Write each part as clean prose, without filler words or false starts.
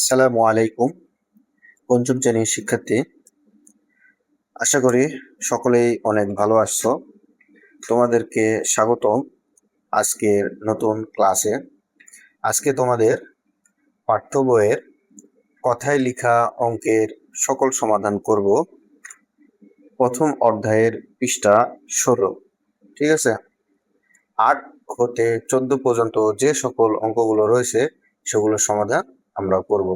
আসসালামু আলাইকুম। পঞ্চম শ্রেণীর শিক্ষার্থী, আশা করি সকলেই অনেক ভালো আছো। তোমাদেরকে স্বাগতম আজকের নতুন ক্লাসে। আজকে তোমাদের পাঠ্য বইয়ের কথায় লেখা অঙ্কের সকল সমাধান করব। প্রথম অধ্যায়ের পৃষ্ঠা 16, ঠিক আছে। 8 হতে 14 পর্যন্ত যে সকল অঙ্কগুলো রয়েছে সেগুলোর সমাধান আমরা করব।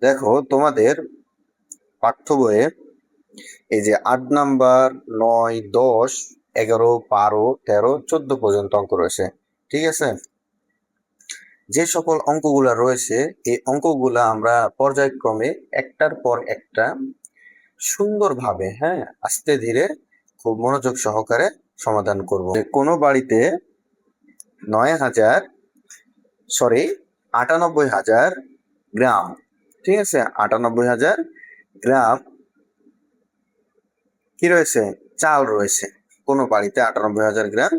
দেখো, তোমাদের পাঠ্য বইয়ে এই যে 8 নাম্বার, 9, 10, 11, 12, 13, 14 পর্যন্ত অঙ্ক রয়েছে, ঠিক আছে। যে সকল অঙ্কগুলা রয়েছে এই অঙ্কগুলা আমরা পর্যায়ক্রমে একটার পর একটা সুন্দরভাবে, আস্তে ধীরে খুব মনোযোগ সহকারে সমাধান করব। কোনো বাড়িতে 98,000 গ্রাম, ঠিক আছে, 98,000 গ্রাম কি রয়েছে, চাল রয়েছে। কোনো বাড়িতে 98,000 গ্রাম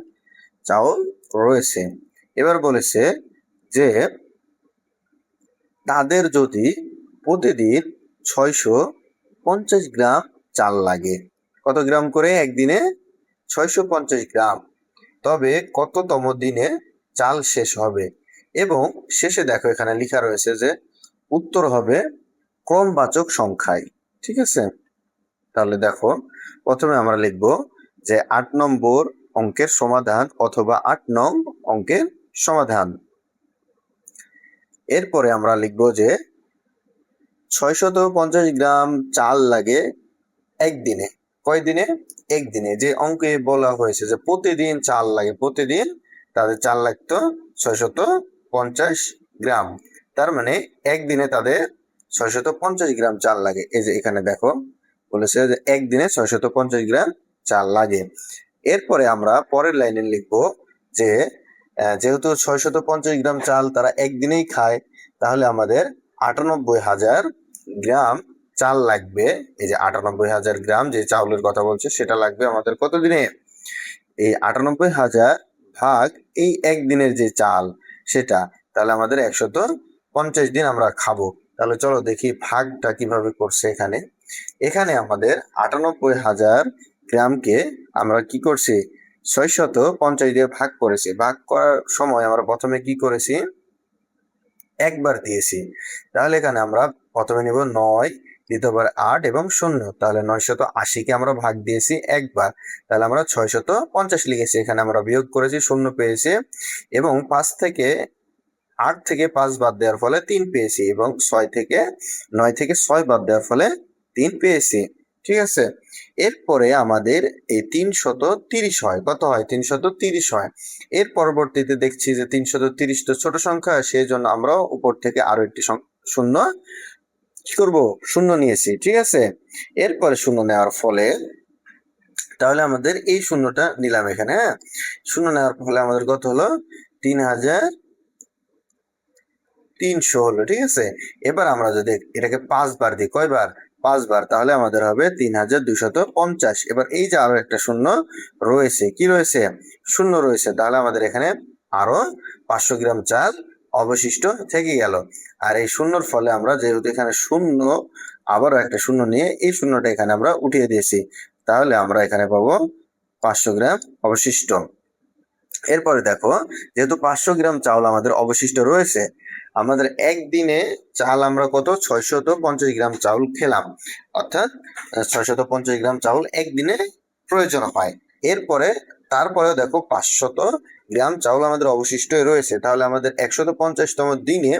চাউল রয়েছে। এবার বলেছে যে তাদের যদি প্রতিদিন 650 গ্রাম চাল লাগে। কত গ্রাম করে একদিনে? 650 গ্রাম। তবে কততম দিনে চাল শেষ হবে? এবং শেষে দেখো এখানে লেখা রয়েছে যে উত্তর হবে ক্রমবাচক সংখ্যায়, ঠিক আছে। তাহলে দেখো, প্রথমে আমরা লিখব যে 8 নম্বর অঙ্কের সমাধান অথবা 8 নং অঙ্কের সমাধান। এরপরে আমরা লিখব যে 650 গ্রাম চাল লাগে একদিনে। কয়দিনে? একদিনে। যে অঙ্কে বলা হয়েছে যে প্রতিদিন চাল লাগে, প্রতিদিন তাদের চাল লাগতো 650 গ্রাম। তার মানে একদিনে তাদের 650 গ্রাম চাল লাগে। এই যে এখানে দেখো বলেছে যে একদিনে 650 গ্রাম চাল লাগে। এরপরে আমরা পরের লাইনে লিখবো যে যেহেতু 650 গ্রাম চাল তারা একদিনেই খায়, তাহলে আমাদের 98,000 গ্রাম চাল লাগবে। এই যে 98,000 গ্রাম যে চাউলের কথা বলছে সেটা লাগবে আমাদের কত দিনে? এই 98,000 ভাগ এই একদিনের যে চাল সেটা, তাহলে আমাদের 150 দিন আমরা খাবো। তাহলে চলো দেখি ভাগটা কিভাবে করছে। এখানে আমাদের 98,000 গ্রামকে আমরা কি করছি, 650 দিয়ে ভাগ করেছি। ভাগ করার সময় আমরা প্রথমে কি করেছি, একবার দিয়েছি। তাহলে এখানে আমরা প্রথমে নিব 9, দ্বিতীয়বার 8 এবং 0। তাহলে 980-কে আমরা ভাগ দিয়েছি একবার, তাহলে আমরা 650 লিখেছি। এখানে আমরা বিয়োগ করেছি, 0 পেয়েছি এবং 8 থেকে 5 বাদ দেওয়ার ফলে 3 পেয়েছি এবং 9 থেকে 6 বাদ দেওয়ার ফলে 3 পেয়েছি, ঠিক আছে। এরপরে আমাদের এই 330 হয়। কত হয়? 330 হয়। এর পরবর্তীতে দেখছি যে 330 তো ছোট সংখ্যা, সেই জন্য আমরা উপর থেকে আরো একটি শূন্য কি করব, শূন্য নিয়েছি, ঠিক আছে। এরপরে শূন্য নেওয়ার ফলে তাহলে আমাদের এই শূন্যটা নিলাম এখানে, শূন্য নেওয়ার ফলে আমাদের কত হলো, 3,300 হলো, ঠিক আছে। এবার আমরা যদি এটাকে 5 বার দিই, কয়বার? 5 বার, তাহলে আমাদের হবে 3,250। এবার এই যে আরো একটা শূন্য রয়েছে, কি রয়েছে? শূন্য রয়েছে। তাহলে আমাদের এখানে আরো 500 গ্রাম চাল অবশিষ্ট থেকে গেল। আর এই শূন্যর ফলে আমরা যেহেতু এখানে শূন্য, আবারও একটা শূন্য নিয়ে এই শূন্যটা এখানে আমরা উঠিয়ে দিয়েছি, তাহলে আমরা এখানে পাবো 500 গ্রাম অবশিষ্ট। এরপরে দেখো, যেহেতু 500 গ্রাম চাউল আমাদের অবশিষ্ট রয়েছে, আমাদের একদিনে চাল আমরা কত, 650 গ্রাম চাউল খেলাম, অর্থাৎ 650 গ্রাম চাউল একদিনে প্রয়োজন হয়। তারপরেও দেখো 500 গ্রাম চাউল আমাদের অবশিষ্ট রয়েছে। তাহলে আমাদের 150তম দিনে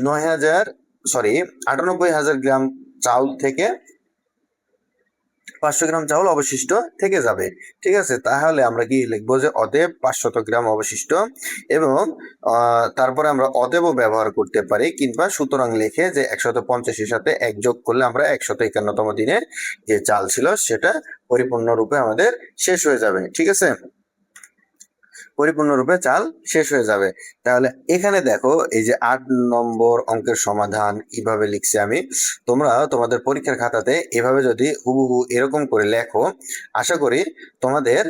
98,000 গ্রাম চাউল থেকে 500 গ্রাম চাউল অবশিষ্ট থেকে যাবে, ঠিক আছে। তাহলে আমরা কি লিখবো যে অতএব 500 গ্রাম অবশিষ্ট, এবং তারপরে আমরা অতএবও ব্যবহার করতে পারি, কিংবা সুতরাং লিখে যে 150-এর সাথে 1 যোগ করলে আমরা 151তম দিনে যে চাল ছিল সেটা পরিপূর্ণরূপে আমাদের শেষ হয়ে যাবে, ঠিক আছে। পরিপূর্ণরূপে চাল শেষ হয়ে যাবে। তাহলে এখানে দেখো এই যে 8 নম্বর অঙ্কের সমাধান কিভাবে লিখছি আমি। তোমরা তোমাদের পরীক্ষার খাতাতে এভাবে যদি হুবহু এরকম করে লেখো, আশা করি তোমাদের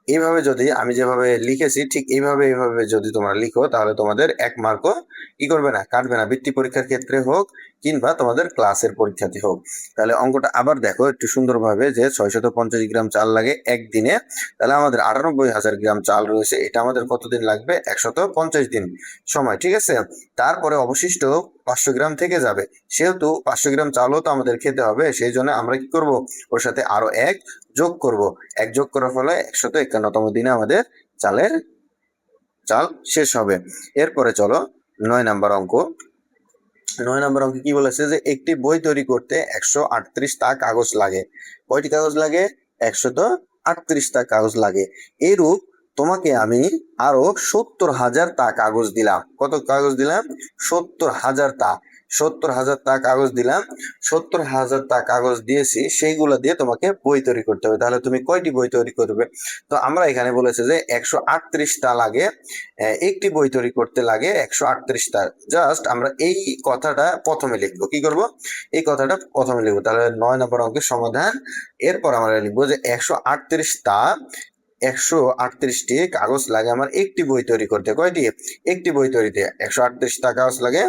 এইভাবে যদি আমি যেভাবে লিখেছি ঠিক এইভাবে যদি তোমরা লিখো তাহলে তোমাদের 1 মার্কও কি করবে না, কাটবে না, বৃত্তি পরীক্ষার ক্ষেত্রে হোক কিংবা তোমাদের ক্লাসের পরীক্ষাতে হোক। তাহলে অঙ্কটা আবার দেখো একটু সুন্দরভাবে, যে 650 গ্রাম চাল লাগে একদিনে, তাহলে আমাদের 98,000 গ্রাম চাল রয়েছে, এটা আমাদের কতদিন লাগবে, 150 দিন সময়, ঠিক আছে। তারপরে অবশিষ্ট 500 গ্রাম থেকে যাবে, সেহেতু 500 গ্রাম চালও তো আমাদের খেতে হবে, সেই জন্য আমরা কি করব, ওর সাথে আরো 1 যোগ করব। 1 যোগ করার ফলে 151তম দিনে আমাদের চাল শেষ হবে। এরপরে চলো 9 নাম্বার অঙ্ক। 9 নাম্বার অঙ্কে কি বলেছে, যে একটি বই তৈরি করতে 138টা কাগজ লাগে। কয়টি কাগজ লাগে, 138টা কাগজ লাগে। এইরূপ তোমাকে আমি আরো 70,000টা কাগজ দিলাম। কত কাগজ দিলাম, 70,000টা। 70,000টা কাগজ দিলাম, 70,000টা কাগজ দিয়েছি, সেইগুলো দিয়ে তোমাকে বই তৈরি করতে হবে। তাহলে তুমি কয়টি বই তৈরি করবে? তো আমরা এখানে বলেছে যে 138টা লাগে, একটি বই তৈরি করতে লাগে 138টা। জাস্ট আমরা এই কথাটা প্রথমে লিখবো, কি করব, এই কথাটা প্রথমে লিখবো। তাহলে 9 নম্বর অঙ্কের সমাধান। এরপর আমরা লিখবো যে 138টি কাগজ লাগে আমার একটি বই তৈরি করতে। কয়টি, একটি বই তৈরিতে 138টা কাগজ লাগে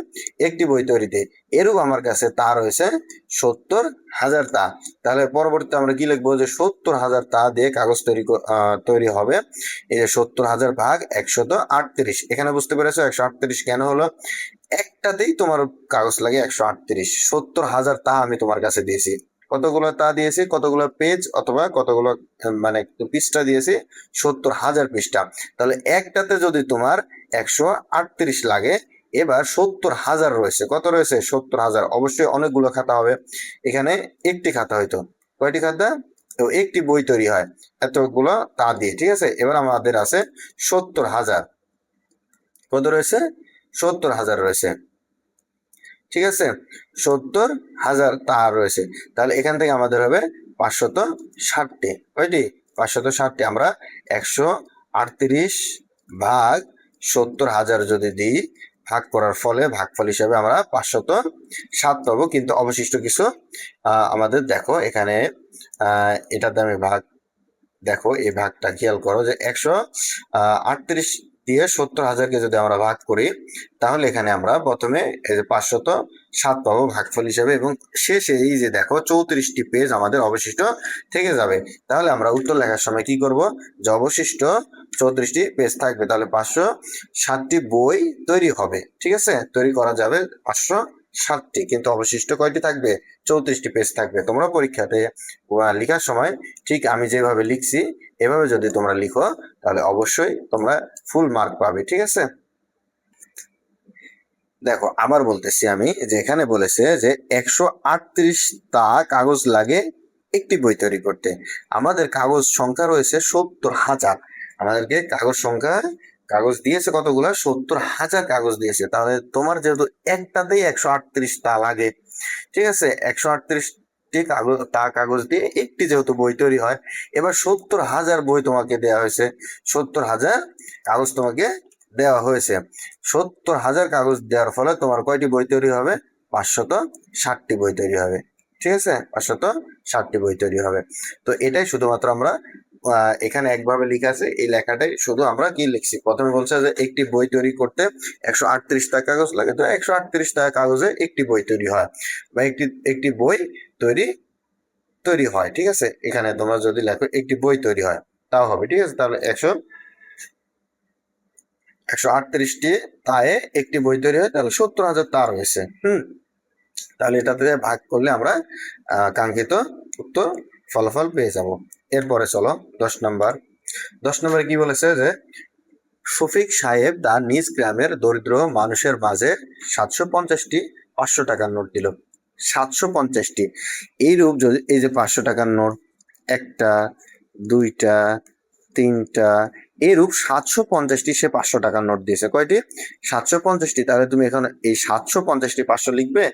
একটি বই তৈরিতে। এরূপ আমার কাছে তা রয়েছে 70,000টা। তাহলে পরবর্তীতে আমরা কি লিখবো, যে 70,000টা দিয়ে কাগজ তৈরি হবে। এই যে 70,000 ভাগ 138, এখানে বুঝতে পেরেছো 138 কেন হলো, একটাতেই তোমার কাগজ লাগে 138। 70,000টা আমি তোমার কাছে দিয়েছি, কতগুলো তা দিয়েছি, কতগুলো পেজ অথবা কতগুলো মানে পৃষ্ঠা দিয়েছি, 70,000 পৃষ্ঠা। তাহলে একটাতে যদি তোমার 138 লাগে, এবার 70,000 রয়েছে, কত রয়েছে, 70,000। অবশ্যই অনেকগুলো খাতা হবে, এখানে একটি খাতা হয়তো, কয়টি খাতা, তো একটি বই তৈরি হয় এতগুলো তা দিয়ে, ঠিক আছে। এবার আমাদের আছে 70,000, কত রয়েছে, 70,000 রয়েছে, ঠিক আছে। 70,000 তার রয়েছে। তাহলে এখান থেকে আমাদের হবে 560টি, কয়টি, 560টি। আমরা 138 ভাগ 70,000 যদি দিই, ভাগ করার ফলে ভাগফল হিসাবে আমরা 507 পাবো। কিন্তু অবশিষ্ট কিছু আমাদের দেখো এখানে এটাতে আমি ভাগ, দেখো এই ভাগটা খেয়াল করো, যে 138 দিয়ে 70,000কে যদি আমরা ভাগ করি, তাহলে এখানে আমরা প্রথমে 507 পাবো ভাগফল হিসাবে, এবং শেষে এই যে দেখো 34টি পেজ আমাদের অবশিষ্ট থেকে যাবে। তাহলে আমরা উত্তর লেখার সময় কি করব, যে অবশিষ্ট 34টি পেজ থাকবে, তাহলে 507টি বই তৈরি হবে, ঠিক আছে, তৈরি করা যাবে 507টি, কিন্তু অবশিষ্ট কয়টি থাকবে, 34টি পেজ থাকবে। তোমরা পরীক্ষাতে লেখার সময় ঠিক আমি যেভাবে লিখছি এভাবে যদি তোমরা লিখো, তাহলে অবশ্যই তোমরা ফুল মার্ক পাবে, ঠিক আছে। দেখো আবার বলতেছি আমি, যে এখানে বলেছে যে 138টা কাগজ লাগে একটি বই তৈরি করতে। আমাদের কাগজ সংখ্যা রয়েছে 70,000, আমাদেরকে কাগজ দিয়েছে কতগুলো, 70,000 কাগজ দিয়েছে। তাহলে তোমার যেহেতু একটাতেই 138টা লাগে, ঠিক আছে, 138টি কাগজ দিয়ে একটি যেহেতু বই তৈরি হয়, এবার 70,000 বই তোমাকে দেওয়া হয়েছে, 70,000 কাগজ তোমাকে দেওয়া হয়েছে। 70,000 কাগজ দেওয়ার ফলে তোমার কয়টি বই তৈরি হবে, 560টি বই তৈরি হবে, ঠিক আছে, 560টি বই তৈরি হবে। তো এটাই শুধুমাত্র আমরা এখানে একভাবে লেখা আছে, এই লেখাটাই শুধু আমরা কি লিখছি, প্রথমে বলছে যে একটি বই তৈরি করতে 138টা কাগজ লাগে, তো 138টা কাগজে একটি বই তৈরি হয়, বা একটি বই তৈরি হয়, ঠিক আছে। এখানে তোমরা যদি লেখো একটি বই তৈরি হয় তাও হবে, ঠিক আছে। তাহলে 138টি তায়ে একটি বই তৈরি হয়, তাহলে 70,000 তা রয়েছে। তাহলে এটাতে ভাগ করলে আমরা কাঙ্ক্ষিত উত্তর ফলাফল পেয়ে যাব। এরপরে চলো 10 নম্বরে কি বলেছে, যে শফিক সাহেব তার নিজ গ্রামের দরিদ্র মানুষের মাঝে 750টি 500 টাকার নোট দিল। 750টি, এইরূপ যদি এই যে 500 টাকার নোট, একটা, দুইটা, তিনটা, এরূপ 750টি সে 500 টাকার নোট দিয়েছে। কয়টি, 750টি। তাহলে তুমি এখন এই 750টি 500 লিখবে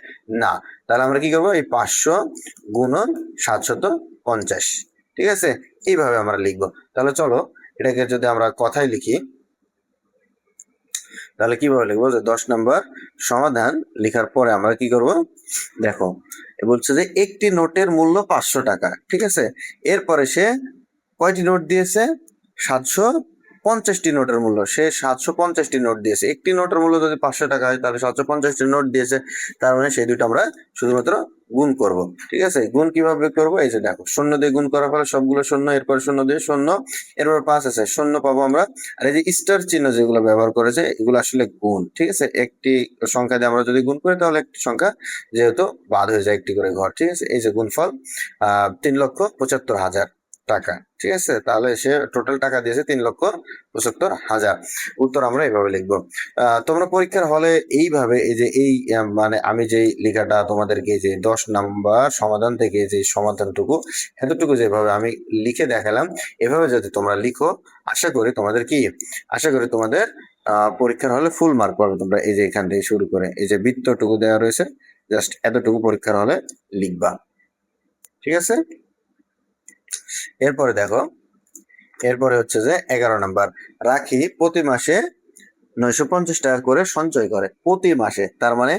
না, তাহলে আমরা কি করবো, এই 500 গুণন 750, ঠিক আছে, এইভাবে আমরা লিখবো। তাহলে চলো এটাকে যদি আমরা কথায় লিখি, তাহলে কিভাবে লিখবো, যে 10 নম্বর সমাধান লেখার পরে আমরা কি করব, দেখো বলছে যে একটি নোটের মূল্য 500 টাকা, ঠিক আছে। এরপরে সে কয়টি নোট দিয়েছে, 750টি নোটের মূল্য, সে 750টি নোট দিয়েছে। একটি নোটের মূল্য যদি 500 টাকা হয় তাহলে 750টি নোট দিয়েছে, তার মানে সেই দুটো আমরা শুধুমাত্র গুণ করব। ঠিক আছে, গুণ কিভাবে করব, এই যে দেখো শূন্য দিয়ে গুণ করার ফলে সবগুলো শূন্য, এরপর শূন্য দিয়ে শূন্য, এরপর 5 আছে, শূন্য পাবো আমরা। আর এই যে স্টার চিহ্ন যেগুলো ব্যবহার করেছে এগুলো আসলে গুণ। ঠিক আছে, একটি সংখ্যা দিয়ে আমরা যদি গুণ করি তাহলে একটি সংখ্যা যেহেতু বাদ হয়ে যায় একটি করে ঘর। ঠিক আছে, এই যে গুণফল 3,75,000 টাকা। ঠিক আছে, তাহলে সে টোটাল টাকা দিয়েছে 3,75,000। উত্তর আমরা এইভাবে লিখবো। তোমরা পরীক্ষার হলে এইভাবে এই যে মানে আমি যেই লেখাটা তোমাদেরকে যে 10 নাম্বার সমাধান থেকে যে সমাধানটুকু এতটুকু যেভাবে আমি লিখে দেখালাম, এভাবে যদি তোমরা লিখো আশা করি তোমাদের পরীক্ষার হলে ফুল মার্ক পাবে তোমরা। এই যে এখান থেকে শুরু করে এই যে বৃত্তটুকু দেওয়া রয়েছে, জাস্ট এতটুকু পরীক্ষার হলে লিখবা। ঠিক আছে, এরপরে দেখো, এরপরে হচ্ছে যে 11 নাম্বার, রাখি প্রতি মাসে 950 টাকা করে সঞ্চয় করে। প্রতি মাসে, তার মানে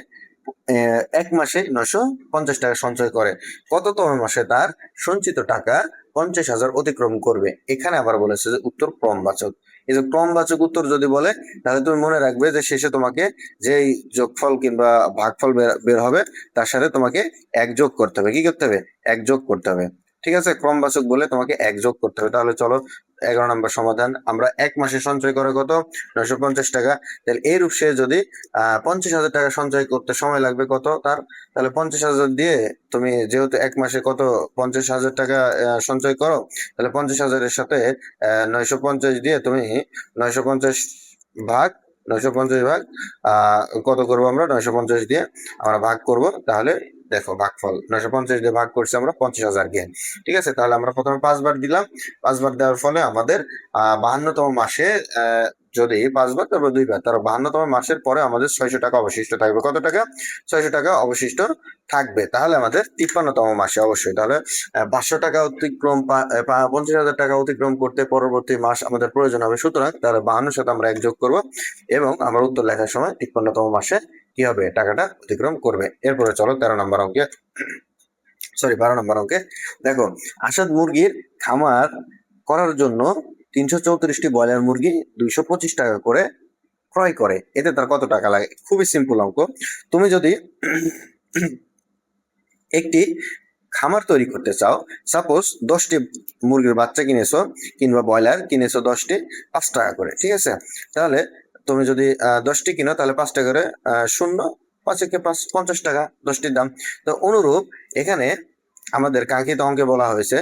এক মাসে 950 টাকা সঞ্চয় করে। কততম মাসে তার সঞ্চিত টাকা 50,000 অতিক্রম করবে? এখানে আবার বলেছে যে উত্তর ক্রমবাচক। এই যে ক্রমবাচক উত্তর যদি বলে তাহলে তুমি মনে রাখবে যে শেষে তোমাকে যেই যোগফল কিংবা ভাগফল বের হবে তার সাথে তোমাকে এক যোগ করতে হবে। কি করতে হবে? এক যোগ করতে হবে। ঠিক আছে, ক্রমবাচক বলে তোমাকে এক যোগ করতে হবে। তাহলে চলো 11 নম্বর সমাধান। আমরা এক মাসে সঞ্চয় করে কত? 950 টাকা। তাহলে এইরূপ সে যদি 50,000 টাকা সঞ্চয় করতে সময় লাগবে কত তার? তাহলে 50,000 দিয়ে তুমি যেহেতু এক মাসে কত 50,000 টাকা সঞ্চয় করো, তাহলে 50,000-এর সাথে 950 দিয়ে তুমি 950 ভাগ 950 ভাগ কত করবো আমরা? 950 দিয়ে আমরা ভাগ করব। তাহলে দেখো ভাগফল 950 দিয়ে ভাগ করছি আমরা 50,000 কে। ঠিক আছে, তাহলে আমরা প্রথমে 5 বার দিলাম। 5 বার দেওয়ার ফলে আমাদের 52তম মাসে যদি 5 বার তারপর 2 বার, তার 52তম মাসের পরে আমাদের 600 টাকা অবশিষ্ট থাকবে। কত টাকা? 600 টাকা অবশিষ্ট থাকবে। তাহলে আমাদের 53তম মাসে অবশ্যই তাহলে 500 টাকা অতিক্রম 50,000 টাকা অতিক্রম করতে পরবর্তী মাস আমাদের প্রয়োজন হবে। সুতরাং তাহলে 52 সাথে আমরা এক যোগ করবো এবং আমরা উত্তর লেখার সময় 53তম মাসে কি হবে? টাকাটা অতিক্রম করবে। এরপরে চলো 13 নম্বর অঙ্কে, সরি 12 নম্বর অঙ্কে দেখো, আসাদ মুরগির খামার করার জন্য 334টি ব্রয়লার মুরগি 225 টাকা করে ক্রয় করে। এতে তার কত টাকা লাগে? খুবই সিম্পল অঙ্ক। তুমি যদি একটি খামার তৈরি করতে চাও, সাপোজ 10টি মুরগির বাচ্চা কিনেছো কিংবা ব্রয়লার কিনেছো 10টি 5 টাকা করে। ঠিক আছে, তাহলে তুমি যদি 10টি কিনো তাহলে 5 টাকা করে, 50 টাকা 10টির দাম। তো অনুরূপ এখানে আমাদের কাঙ্ক্ষিত অঙ্কে বলা হয়েছে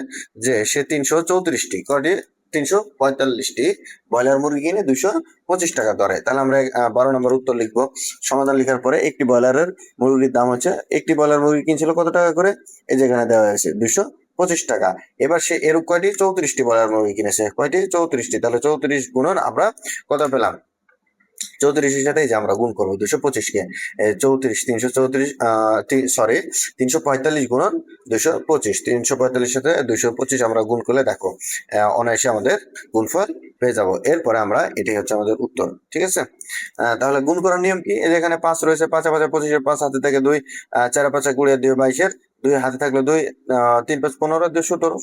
যে সে 334টি কটি 345টি ব্রয়লার মুরগি কিনে 225 টাকা দরে। তাহলে আমরা 12 নম্বর উত্তর লিখবো। সমাধান লেখার পরে একটি ব্রয়লারের মুরগির দাম হচ্ছে, একটি ব্রয়লার মুরগি কিনছিল কত টাকা করে? এই যেখানে দেওয়া হয়েছে 225 টাকা। এবার সে এরূপ কয়টি? 34টি ব্রয়লার মুরগি কিনেছে। কয়টি? 34টি। তাহলে 34 গুণন আমরা কত পেলাম? 34-এর সাথে যে আমরা গুণ করবো 225-কে। 34 345 গুণন 225, 345 সাথে 225 আমরা গুণ করলে দেখো অনায়াসে আমাদের গুণফল পেয়ে যাব। এরপরে আমরা এটাই হচ্ছে আমাদের উত্তর। ঠিক আছে, তাহলে গুণ করার নিয়ম কি? এখানে 5 রয়েছে, 5 5 25, 5 হাতে থেকে 2, 4 5 20 2 22, 2 হাতে থাকলে 2, 3 5 15, 2 17।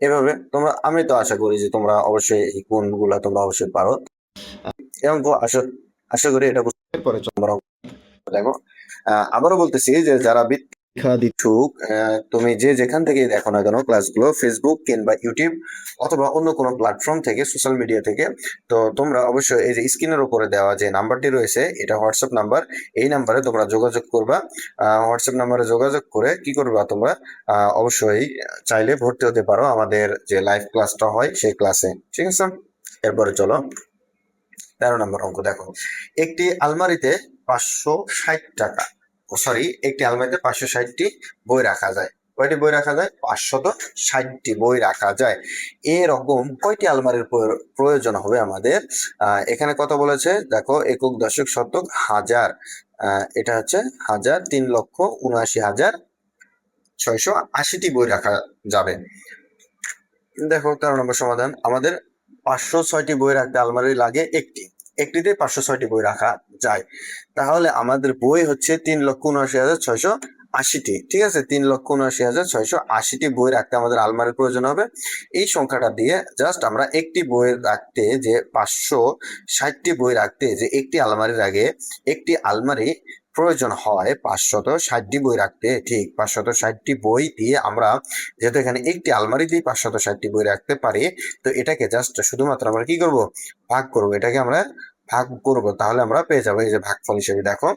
এভাবে তোমরা, আমি তো আশা করি যে তোমরা অবশ্যই এই গুণগুলা তোমরা অবশ্যই পারো এবং আশা করি এটা বুঝতে পরে তোমরা দেখো। আবারও বলতেছি যে যারা শিক্ষা দিচ্ছুক, তুমি যে যেখান থেকে দেখো না কেন ক্লাসগুলো, ফেসবুক কিংবা ইউটিউব অথবা অন্য কোনো প্ল্যাটফর্ম থেকে, সোশ্যাল মিডিয়া থেকে, তো তোমরা অবশ্যই এই যে স্ক্রিনের উপরে দেওয়া যে নাম্বারটি রয়েছে এটা হোয়াটসঅ্যাপ নাম্বার। এই নাম্বারে তোমরা যোগাযোগ করবা। হোয়াটসঅ্যাপ নাম্বারে যোগাযোগ করে কি করবা তোমরা? অবশ্যই চাইলে ভর্তি হতে পারো আমাদের যে লাইভ ক্লাসটা হয় সেই ক্লাসে। ঠিক আছে, এরপরে চলো 13 নম্বর অঙ্ক দেখো, একটি আলমারিতে 560 টাকা, একটি আলমারিতে 560টি বই রাখা যায়। কয়টি বই রাখা যায়? 560টি বই রাখা যায়। এরকম কয়টি আলমারির প্রয়োজন হবে আমাদের? এখানে কত বলেছে দেখো, একক দশক শতক হাজার, এটা হচ্ছে হাজার, 3,79,680টি বই রাখা যাবে। দেখো 13 নম্বর সমাধান, আমাদের 506টি বই রাখতে আলমারি লাগে একটিতে 506টি বই রাখা যায়। তাহলে আমাদের বই হচ্ছে 3,79,680 আশিটি, ঠিক আছে, 3,79,680টি বই রাখতে আমাদের আলমারির প্রয়োজন হবে। এই সংখ্যাটা দিয়ে জাস্ট আমরা একটি বই রাখতে যে 560টি বই রাখতে যে একটি আলমারির আগে একটি আলমারি প্রয়োজন হয় 560টি বই রাখতে, ঠিক 560টি বই দিয়ে আমরা যেহেতু এখানে একটি আলমারি দিয়ে 560টি বই রাখতে পারি, তো এটাকে জাস্ট শুধুমাত্র আমরা কি করব, ভাগ করব, এটাকে আমরা ভাগ করব, তাহলে আমরা পেয়ে যাবো। এই যে ভাগফল হিসেবে দেখো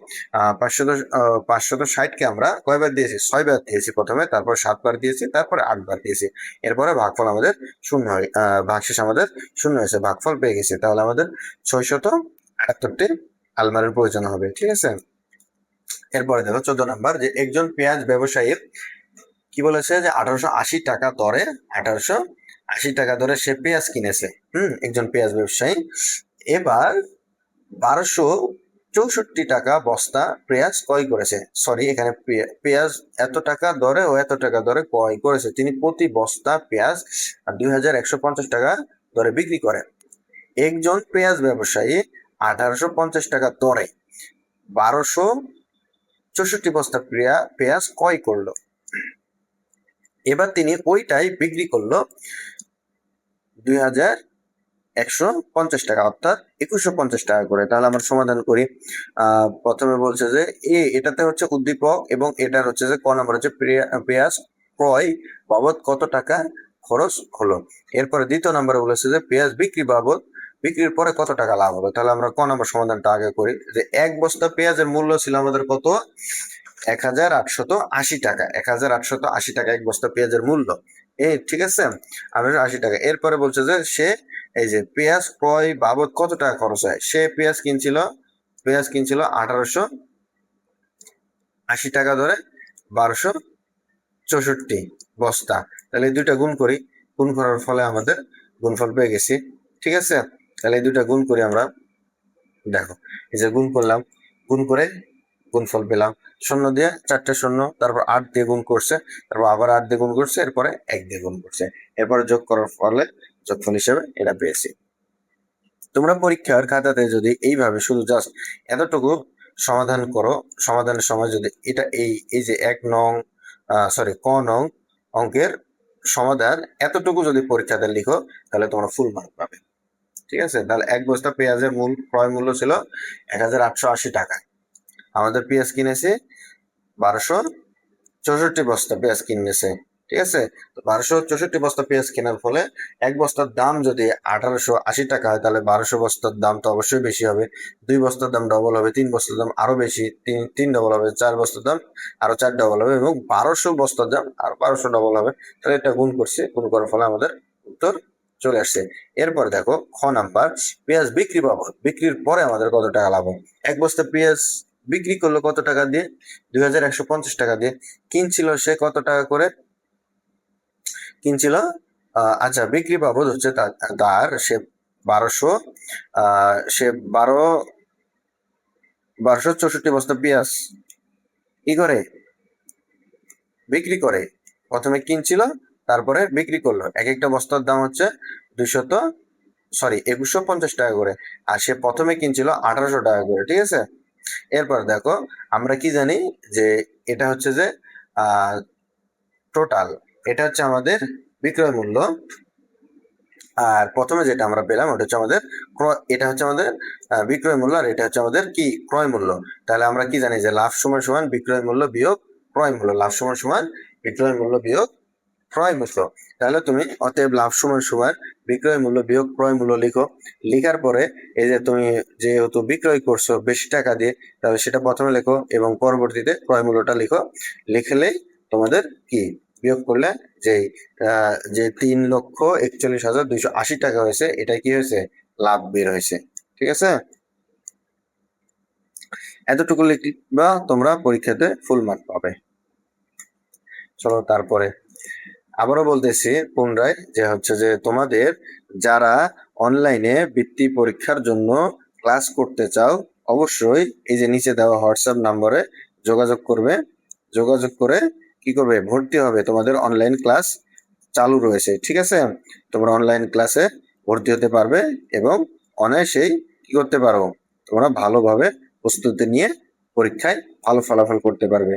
560কে আমরা কয়বার দিয়েছি, 6বার দিয়েছি প্রথমে, তারপর 7বার দিয়েছি, তারপরে 8বার দিয়েছি, এরপরে ভাগফল আমাদের শূন্য হয়, ভাগশেষ আমাদের শূন্য হয়েছে, ভাগফল পেয়ে গেছি। তাহলে আমাদের 678টি আলমারির প্রয়োজন হবে, ঠিক আছে। এরপরে দেখো 14 নাম্বার, যে একজন পেঁয়াজ ব্যবসায়ীর কি বলেছে যে 1880 টাকা দরে সে পেঁয়াজ কিনেছে। একজন পেঁয়াজ ব্যবসায়ী এবার 1264 টাকা বস্তা পেঁয়াজ ক্রয় করেছে। সরি, এখানে পেঁয়াজ এত টাকা দরে ও এত টাকা দরে ক্রয় করেছে। তিনি প্রতি বস্তা পেঁয়াজ 2150 টাকা দরে বিক্রি করেন। একজন পেঁয়াজ ব্যবসায়ী 1850 টাকা দরে 1264 বস্তা পেঁয়াজ ক্রয় করলো। এবার তিনি ওইটাই বিক্রি করলো 2150 টাকা, অর্থাৎ 2150 টাকা করে। তাহলে আমরা সমাধান করি। প্রথমে বলছে যে এটাতে হচ্ছে উদ্দীপক এবং এটার হচ্ছে যে ক নম্বর হচ্ছে পেঁয়াজ ক্রয় বাবদ কত টাকা খরচ হলো। এরপরে দ্বিতীয় নম্বরে বলেছে যে পেঁয়াজ বিক্রি বাবদ বিক্রির পরে কত টাকা লাভ হলো। তাহলে আমরা ক নম্বর সমাধানটা আগে করি, যে এক বস্তা পেঁয়াজের মূল্য ছিল আমাদের কত, 1880 টাকা। 1880 টাকা এক বস্তা পেঁয়াজের মূল্য, ঠিক আছে, 1880 টাকা। এরপরে বলছে যে সে এই যে পেঁয়াজ ক্রয় বাবদ কত টাকা খরচ হয়। সে পেঁয়াজ কিনছিল 1880 টাকা ধরে 1264 বস্তা। তাহলে এই দুইটা গুণ করি, গুণ করার ফলে আমাদের গুণফল পেয়ে গেছি, ঠিক আছে। তাহলে এই দুইটা গুণ করি আমরা, দেখো এই যে গুণ করলাম, গুণ করে গুণফল পেলাম, শূন্য দিয়ে 4টে শূন্য, তারপর 8 দিয়ে গুণ করছে, তারপর আবার 8 দিয়ে গুণ করছে, এরপরে 1 দিয়ে গুণ করছে, এরপরে যোগ করার ফলে যোগফল হিসেবে এটা পেয়েছি। তোমরা পরীক্ষার খাতাতে যদি এইভাবে শুধু জাস্ট এতটুকু সমাধান করো, সমাধানের সময় যদি এটা এই যে ক নং অঙ্কের সমাধান এতটুকু যদি পরীক্ষাতে লিখো, তাহলে তোমরা ফুল মার্ক পাবে, ঠিক আছে। তাহলে এক বস্তা পেঁয়াজের ক্রয় মূল্য ছিল 1880 টাকা। আমাদের পেঁয়াজ কিনেছে 1264 বস্তা পেঁয়াজ কিনেছে, ঠিক আছে। তো 1264 বস্তা পেঁয়াজ কেনার ফলে এক বস্তার দাম যদি 1880 টাকা হয়, তাহলে 1200 বস্তার দাম তো অবশ্যই বেশি হবে। 2 বস্তার দাম ডবল হবে, 3 বস্তার দাম আরো বেশি, তিন ডবল হবে, 4 বস্তার দাম আরো 4 ডবল হবে, এবং 1200 বস্তার দাম আরো 1200 ডবল হবে। তাহলে এটা গুণ করছি, গুণ করার ফলে আমাদের উত্তর চলে আসছে। এরপর দেখো খ নাম্বার, পেঁয়াজ বিক্রি বাবদ বিক্রির পরে আমাদের কত টাকা লাভ হয়। এক বস্তা পেঁয়াজ বিক্রি করলো কত টাকা দিয়ে, 2150 টাকা দিয়ে। কিনছিল সে কত টাকা করে কিনছিল, আচ্ছা, বিক্রি বাবদ হচ্ছে তার সে 1264 বস্তা পেঁয়াজ কি করে বিক্রি করে। প্রথমে কিনছিল, তারপরে বিক্রি করলো। এক একটা বস্তার দাম হচ্ছে 2150 টাকা করে, আর সে প্রথমে কিনছিল 1800 টাকা করে, ঠিক আছে। এরপর দেখো আমরা কি জানি যে এটা হচ্ছে যে টোটাল, এটা হচ্ছে আমাদের বিক্রয় মূল্য, আর প্রথমে যেটা আমরা পেলাম ওটা হচ্ছে আমাদের এটা হচ্ছে আমাদের বিক্রয় মূল্য, আর এটা হচ্ছে আমাদের কি ক্রয় মূল্য। তাহলে আমরা কি জানি যে লাভ সমান সমান বিক্রয় মূল্য বিয়োগ ক্রয় মূল্য, লাভ সমান সমান বিক্রয় মূল্য বিয়োগ ক্রয় মূল্য। তাহলে তুমি অতএব লাভ সমান সমান বিক্রয় মূল্য বিয়োগ ক্রয় মূল্য লিখো। লিখার পরে এই যে তুমি যেহেতু বিক্রয় করছো বেশি টাকা দিয়ে, তাহলে সেটা প্রথমে লেখো এবং পরবর্তীতে ক্রয় মূল্যটা লিখো। লিখলেই তোমাদের কি বিয়োগ করলে যে 3,41,280 টাকা হয়েছে, এটা কি হয়েছে, লাভ বের হয়েছে, ঠিক আছে। এতটুকু লিখবা, তোমরা পরীক্ষাতে ফুল মার্ক পাবে। চলো তারপরে আবারও বলতেছি পুনরায়, যে হচ্ছে যে তোমাদের যারা অনলাইনে বৃত্তি পরীক্ষার জন্য ক্লাস করতে চাও, অবশ্যই এই যে নিচে দেওয়া হোয়াটসঅ্যাপ নম্বরে যোগাযোগ করবে। যোগাযোগ করে কি করবে, ভর্তি হবে। তোমাদের অনলাইন ক্লাস চালু রয়েছে, ঠিক আছে। তোমরা অনলাইন ক্লাসে ভর্তি হতে পারবে এবং অনায়াসেই কি করতে পারো, তোমরা ভালোভাবে প্রস্তুতি নিয়ে পরীক্ষায় ভালো ফলাফল করতে পারবে।